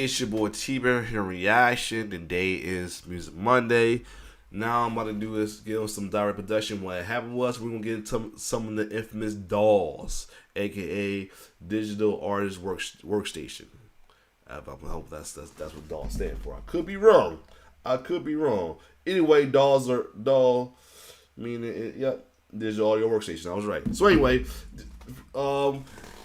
It's your boy T-Bear here in Reaction. Today is Music Monday. Now I'm about to do is get on some direct production. What happened was we're gonna get into some of the infamous DAWs, aka Digital Artist Workstation. I hope that's what DAW stand for. I could be wrong. Anyway, DAW meaning yep, Digital Audio Workstation. I was right. So anyway,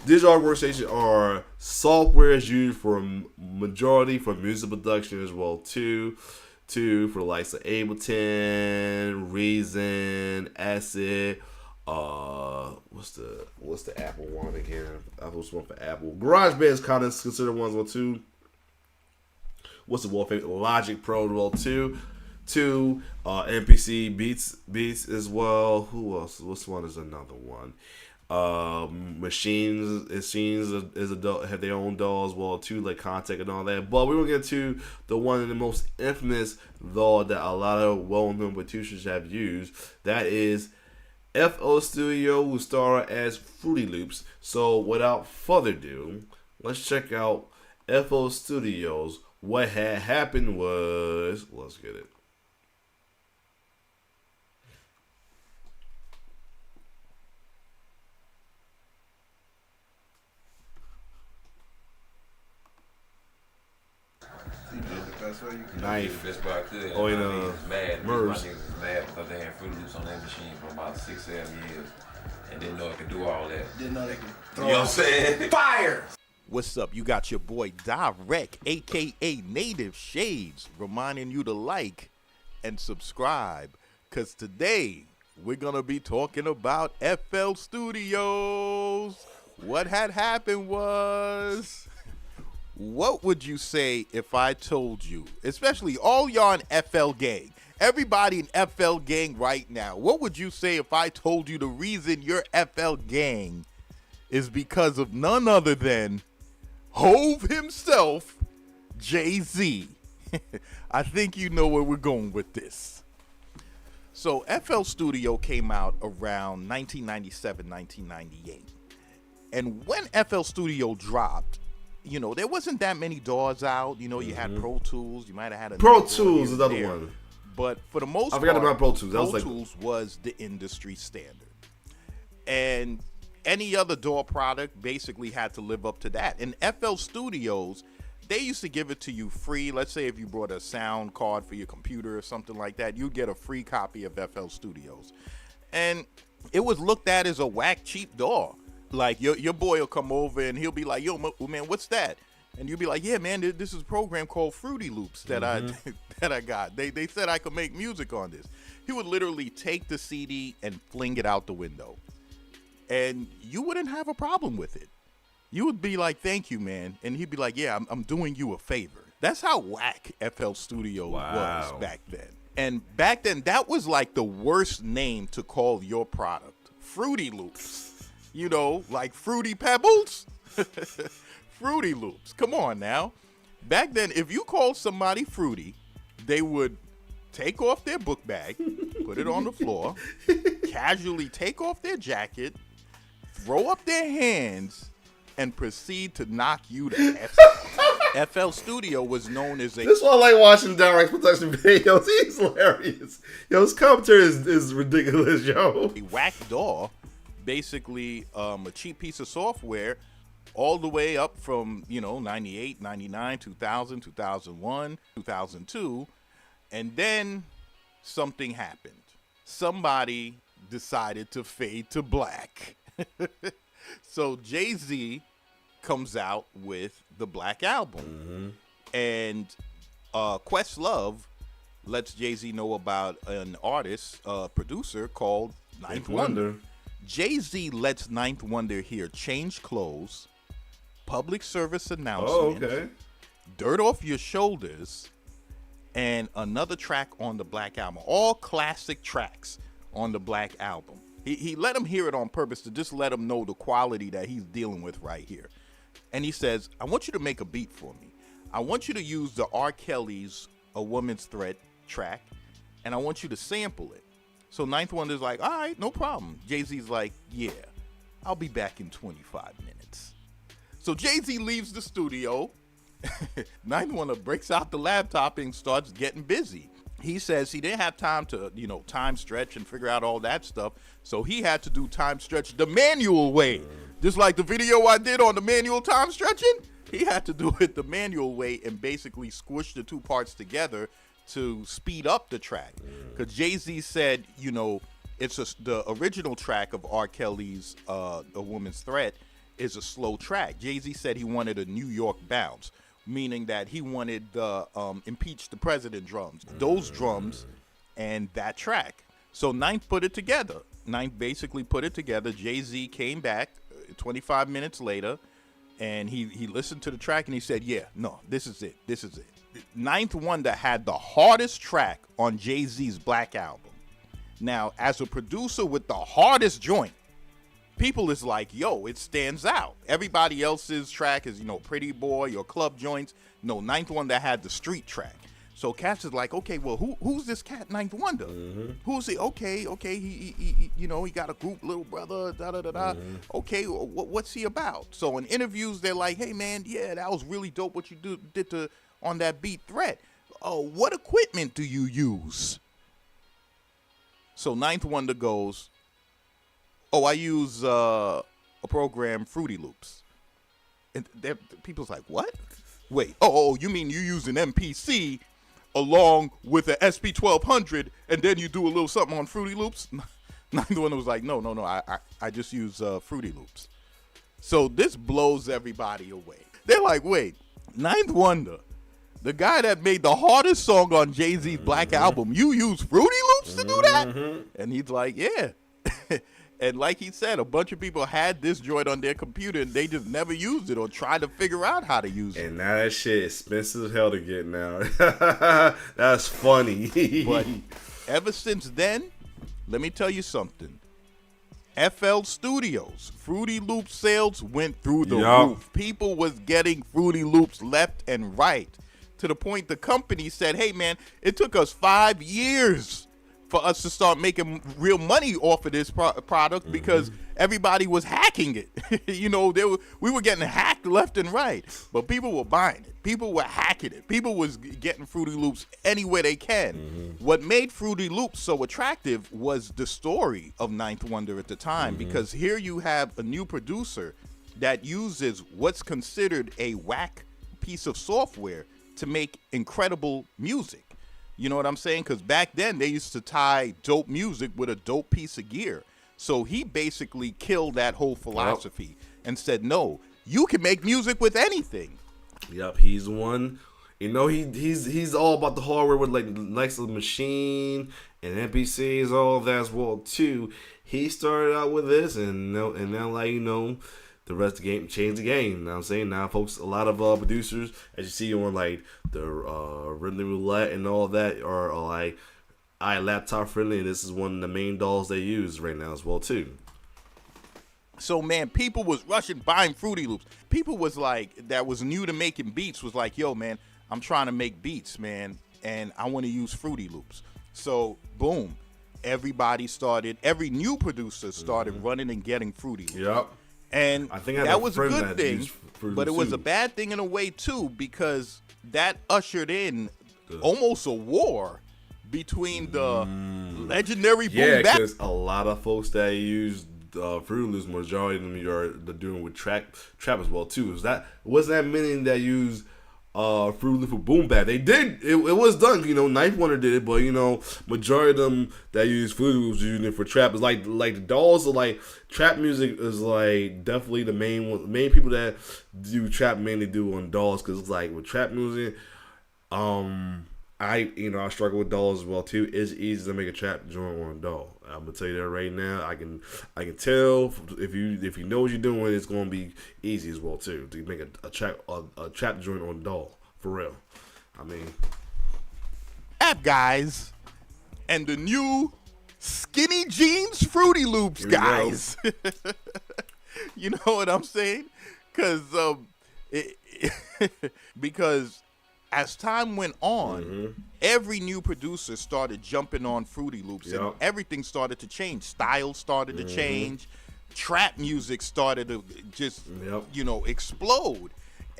digital audio workstation are softwares used for majority for music production as well too for the likes of Ableton, Reason, Acid. What's the Apple one again? Apple's one for Apple. GarageBand is kind of considered one as well too. What's the more favorite? Logic Pro as well too. MPC Beats as well. Who else? Which one is another one? Machines have their own DAW as well too, like Contact and all that. But we're gonna get to the one of the most infamous DAW that a lot of well-known producers have used. That is FL Studio, who started as Fruity Loops. So without further ado, let's check out FL Studios. What had happened was, let's get it. Knife. Best Buy could. Oh, mad. My MERS. niggas is mad because they had Fruity Loops on that machine for about 6-7 years and didn't know it could do all that. Didn't know they could You know what I'm saying? fire. What's up? You got your boy Direct, aka Native Shades, reminding you to like and subscribe, cause today we're gonna be talking about FL Studios. What had happened was, what would you say if I told you, especially all y'all in FL Gang, everybody in FL Gang right now, what would you say if I told you the reason you're FL Gang is because of none other than Hove himself, Jay-Z? I think you know where we're going with this. So FL Studio came out around 1997, 1998. And when FL Studio dropped, you know, there wasn't that many DAWs out. You know, you had Pro Tools. You might have had a Pro Tools is another one. But for the most part, I forgot about Pro Tools. Pro Tools was the industry standard. And any other DAW product basically had to live up to that. And FL Studios, they used to give it to you free. Let's say if you brought a sound card for your computer or something like that, you'd get a free copy of FL Studios. And it was looked at as a whack, cheap DAW. Like, your boy will come over and he'll be like, yo, man, what's that? And you'll be like, yeah, man, this is a program called Fruity Loops that I got. They said I could make music on this. He would literally take the CD and fling it out the window. And you wouldn't have a problem with it. You would be like, thank you, man. And he'd be like, yeah, I'm doing you a favor. That's how whack FL Studio was back then. And back then, that was like the worst name to call your product. Fruity Loops. You know, like Fruity Pebbles? Fruity Loops. Come on now. Back then, if you called somebody Fruity, they would take off their book bag, put it on the floor, casually take off their jacket, throw up their hands, and proceed to knock you to F. FL Studio was known as a... This is why I like watching direct production videos. He's hilarious. Yo, his commentary is ridiculous, yo. A whack DAW, basically a cheap piece of software, all the way up from, 98, 99, 2000, 2001, 2002. And then something happened. Somebody decided to fade to black. So Jay-Z comes out with the Black Album. And Questlove lets Jay-Z know about an artist, producer called Ninth Wonder. Jay-Z lets Ninth Wonder hear Change Clothes, Public Service Announcement, Dirt Off Your Shoulders, and another track on the Black Album. All classic tracks on the Black Album. He let him hear it on purpose to just let him know the quality that he's dealing with right here. And he says, I want you to make a beat for me. I want you to use the R. Kelly's A Woman's Threat track, and I want you to sample it. So Ninth Wonder's like, all right, no problem. Jay-Z's like, yeah, I'll be back in 25 minutes. So Jay-Z leaves the studio, Ninth Wonder breaks out the laptop and starts getting busy. He says he didn't have time to, time stretch and figure out all that stuff. So he had to do time stretch the manual way. Just like the video I did on the manual time stretching. He had to do it the manual way and basically squish the two parts together to speed up the track. Because Jay-Z said, the original track of R. Kelly's A Woman's Threat is a slow track. Jay-Z said he wanted a New York bounce, meaning that he wanted the Impeach the President drums, those drums and that track. So Ninth put it together. Ninth basically put it together. Jay-Z came back 25 minutes later, and he listened to the track and he said, yeah, no, this is it. This is it. Ninth Wonder had the hardest track on Jay-Z's Black Album. Now, as a producer with the hardest joint, people is like, yo, it stands out. Everybody else's track is, Pretty Boy or club joints. No, Ninth Wonder had the street track. So Cass is like, okay, well, who's this cat Ninth Wonder? Who's he? Okay, he got a group, Little Brother, da-da-da-da. Okay, what's he about? So in interviews, they're like, hey, man, yeah, that was really dope what you did on that beat Threat. What equipment do you use? So Ninth Wonder goes, I use a program, Fruity Loops. And people's like, what? Wait, you mean you use an MPC along with an SP1200 and then you do a little something on Fruity Loops? Ninth Wonder was like, no, I just use Fruity Loops. So this blows everybody away. They're like, wait, Ninth Wonder, the guy that made the hardest song on Jay-Z's Black Album, you use Fruity Loops to do that? And he's like, yeah. And like he said, a bunch of people had this joint on their computer and they just never used it or tried to figure out how to use it. And now that shit is expensive as hell to get now. That's funny. But ever since then, let me tell you something. FL Studios, Fruity Loops sales went through the roof. People was getting Fruity Loops left and right. To the point the company said, hey man, it took us 5 years for us to start making real money off of this product because everybody was hacking it. We were getting hacked left and right, but people were buying it. People were hacking it. People was getting Fruity Loops anywhere they can. What made Fruity Loops so attractive was the story of Ninth Wonder at the time, because here you have a new producer that uses what's considered a whack piece of software to make incredible music. You know what I'm saying? Because back then they used to tie dope music with a dope piece of gear. So he basically killed that whole philosophy and said, no, you can make music with anything. Yep, he's one. He's all about the hardware with like the Machine and MPCs, all of that as well too. He started out with this, and now the rest of the game changed the game. You know what I'm saying? Now, folks, a lot of producers, as you see on like the Rhythm Roulette and all that, are like laptop friendly, and this is one of the main dolls they use right now as well too. So man, people was rushing buying Fruity Loops. People was like, that was new to making beats, was like, yo man, I'm trying to make beats, man, and I want to use Fruity Loops. So boom, every new producer started running and getting Fruity Loops. Yep. And I think that was a good thing, but it was a bad thing in a way too, because that ushered in almost a war between the legendary boom bap. Because a lot of folks that use Fruity Loops, majority of them are doing with trap as well too. Wasn't that many that use Fruity Loops for boom bap? They did. It was done. Ninth Wonder did it, but majority of them that use Fruity Loops using it for trap. Is like the dolls are like trap music is like definitely the main people that do trap mainly do on dolls, because it's like with trap music, I struggle with dolls as well too. It's easy to make a trap joint on a doll. I'm gonna tell you that right now. I can tell if you know what you're doing, it's gonna be easy as well too to make a trap joint on a doll for real. I mean, App guys, and the new skinny jeans Fruity Loops guys. You know what I'm saying? Because as time went on, every new producer started jumping on Fruity Loops, and everything started to change. Styles started to change. Trap music started to just, explode.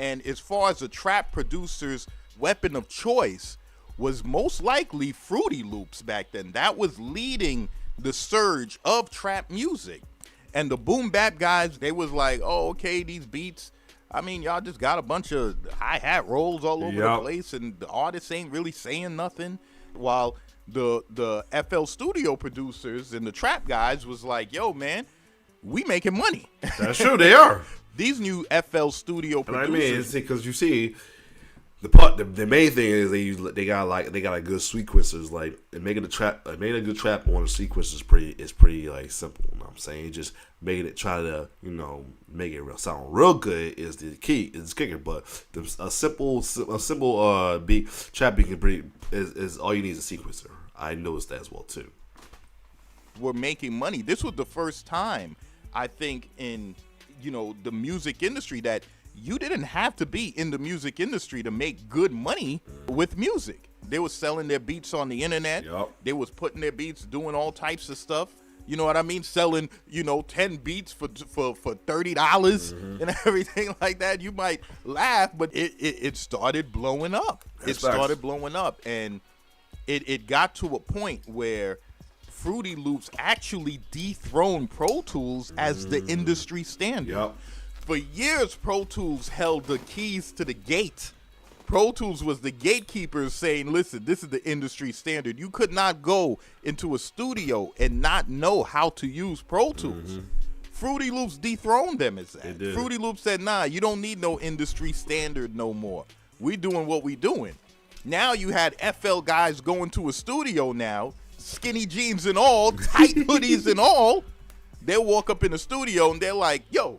And as far as a trap producer's weapon of choice was most likely Fruity Loops back then. That was leading the surge of trap music. And the boom bap guys, they was like, oh, okay, these beats, I mean, y'all just got a bunch of hi-hat rolls all over the place, and the artists ain't really saying nothing. While the FL Studio producers and the trap guys was like, yo, man, we making money. That's true, they are. These new FL Studio producers. And I mean, it's because you see, the main thing is they got a good sequencers. Like, making a good trap on a sequence is pretty like simple. You know what I'm saying? Just making it, try to, you know, make it sound real good is the key, is kicker. But a simple beat trap beat is all you need is a sequencer. I noticed that as well too. We're making money. This was the first time, I think, in, you know, the music industry that you didn't have to be in the music industry to make good money with music. They were selling their beats on the internet. Yep. They was putting their beats, doing all types of stuff. You know what I mean? Selling, you know, 10 beats for $30 and everything like that. You might laugh, but it started blowing up. Started blowing up, and it got to a point where Fruity Loops actually dethroned Pro Tools as the industry standard. Yep. For years, Pro Tools held the keys to the gate. Pro Tools was the gatekeepers saying, listen, this is the industry standard. You could not go into a studio and not know how to use Pro Tools. Fruity Loops dethroned them as that. Fruity Loops said, nah, you don't need no industry standard no more. We doing what we doing. Now you had FL guys going to a studio now, skinny jeans and all, tight hoodies and all. They'll walk up in the studio and they're like, yo,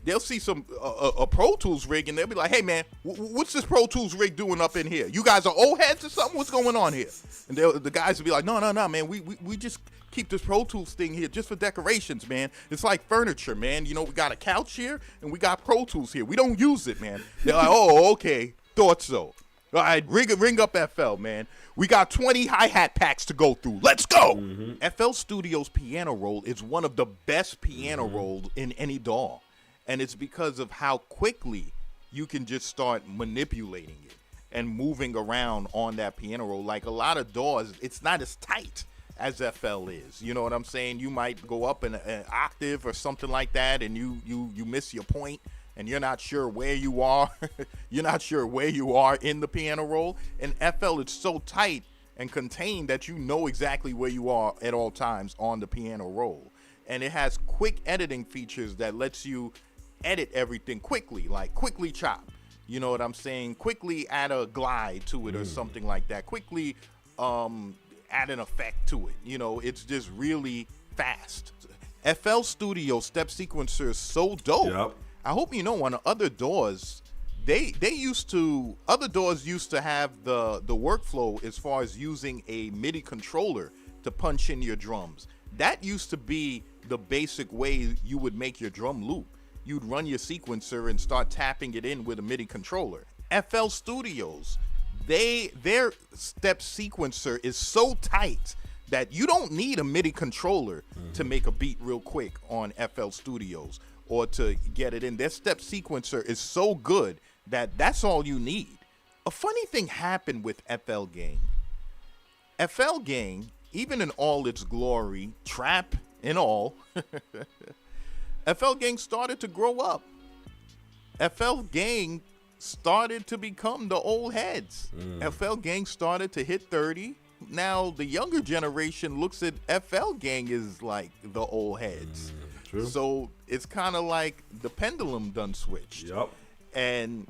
they'll see some a Pro Tools rig and they'll be like, hey man, what's this Pro Tools rig doing up in here? You guys are old heads or something? What's going on here? And the guys will be like, no man, we just keep this Pro Tools thing here just for decorations, man. It's like furniture, man. You know, we got a couch here and we got Pro Tools here. We don't use it, man. They're like, oh, okay, thought so. All right, ring up FL, man. We got 20 hi-hat packs to go through. Let's go. FL Studio's piano roll is one of the best piano rolls in any DAW. And it's because of how quickly you can just start manipulating it and moving around on that piano roll. Like a lot of DAWs, it's not as tight as FL is. You know what I'm saying? You might go up an octave or something like that and you miss your point and you're not sure where you are. You're not sure where you are in the piano roll. And FL is so tight and contained that you know exactly where you are at all times on the piano roll. And it has quick editing features that lets you edit everything quickly, like quickly chop. You know what I'm saying? Quickly add a glide to it or something like that. Quickly add an effect to it. You know, it's just really fast. FL Studio step sequencer is so dope. Yep. I hope you know on other DAWs, other DAWs used to have the workflow as far as using a MIDI controller to punch in your drums. That used to be the basic way you would make your drum loop. You'd run your sequencer and start tapping it in with a MIDI controller. FL Studios, their step sequencer is so tight that you don't need a MIDI controller to make a beat real quick on FL Studios or to get it in. Their step sequencer is so good that that's all you need. A funny thing happened with FL Gang. FL Gang, even in all its glory, trap and all, FL Gang started to grow up. FL Gang started to become the old heads. FL Gang started to hit 30. Now the younger generation looks at FL Gang as like the old heads. True. So it's kind of like the pendulum done switched. Yep. And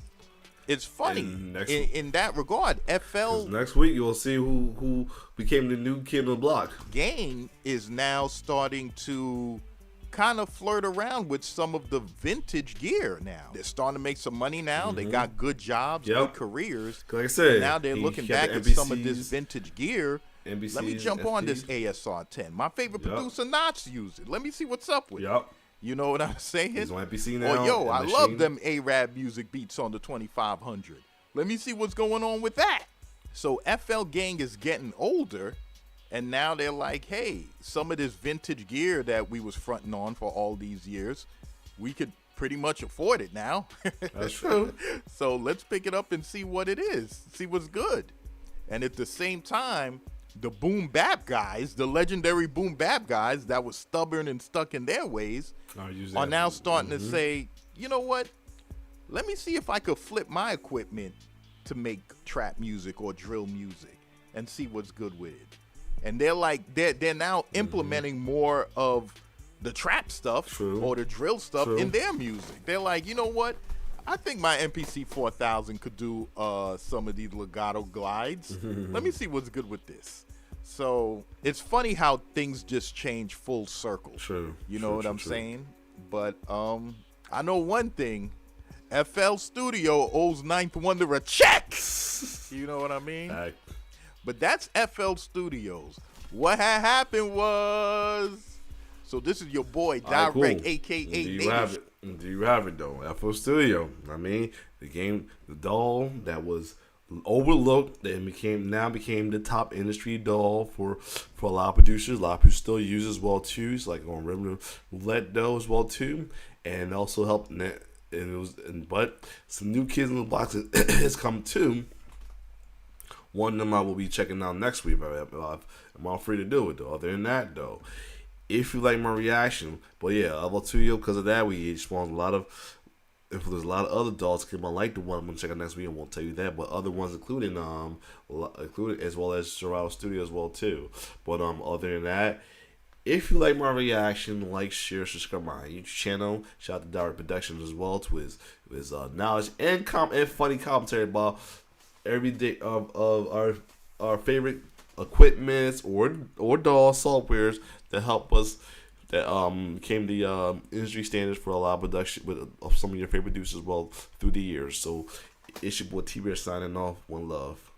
it's funny And in that regard. FL Next week you'll see who became the new kid on the block. Gang is now starting to kind of flirt around with some of the vintage gear now. They're starting to make some money now. They got good jobs, good careers. Like I said, Now they're looking back at some of this vintage gear. NBCs, Let me jump on this FDs. ASR-10. My favorite producer, Knots, used it. Let me see what's up with it. Yep. You know what I'm saying? He's on NBC now. Oh, yo, and I Machine. love them Arab music beats on the 2500. Let me see what's going on with that. So FL Gang is getting older, and now they're like, hey, some of this vintage gear that we was fronting on for all these years, we could pretty much afford it now. That's true. So let's pick it up and see what it is, see what's good. And at the same time, the boom bap guys, the legendary boom bap guys that were stubborn and stuck in their ways, are now starting to say, you know what? Let me see if I could flip my equipment to make trap music or drill music and see what's good with it. And they're now implementing more of the trap stuff or the drill stuff in their music. They're like, you know what? I think my MPC 4000 could do some of these legato glides. Let me see what's good with this. So it's funny how things just change full circle. You know what I'm saying? But I know one thing. FL Studio owes Ninth Wonder a check. You know what I mean? But that's FL Studios. What had happened was... So this is your boy, Direct, cool. a.k.a. Do you Native. have it? Do you have it, though? FL Studio. I mean, the doll that was overlooked and now became the top industry doll for a lot of producers. A lot of producers still use it as well, too. It's like on Rhythm Roulette, though, as well, too. And also helped... But some new kids in the blocks has come, too. One of them I will be checking out next week. I'm all free to do it, though. Other than that, though, if you like my reaction, but yeah, FL Studio, because of that, we spawned a lot of. If there's a lot of other dolls, came on like the one I'm gonna check out next week, I won't tell you that. But other ones, including as well as Serato Studio as well too. But other than that, if you like my reaction, like, share, subscribe my YouTube channel. Shout out to Direct Productions as well to his knowledge and funny commentary about every day of our favorite equipments or doll softwares that help us that became the industry standards for a lot of production of some of your favorite producers well through the years. So it's your boy T-Bear signing off. One love.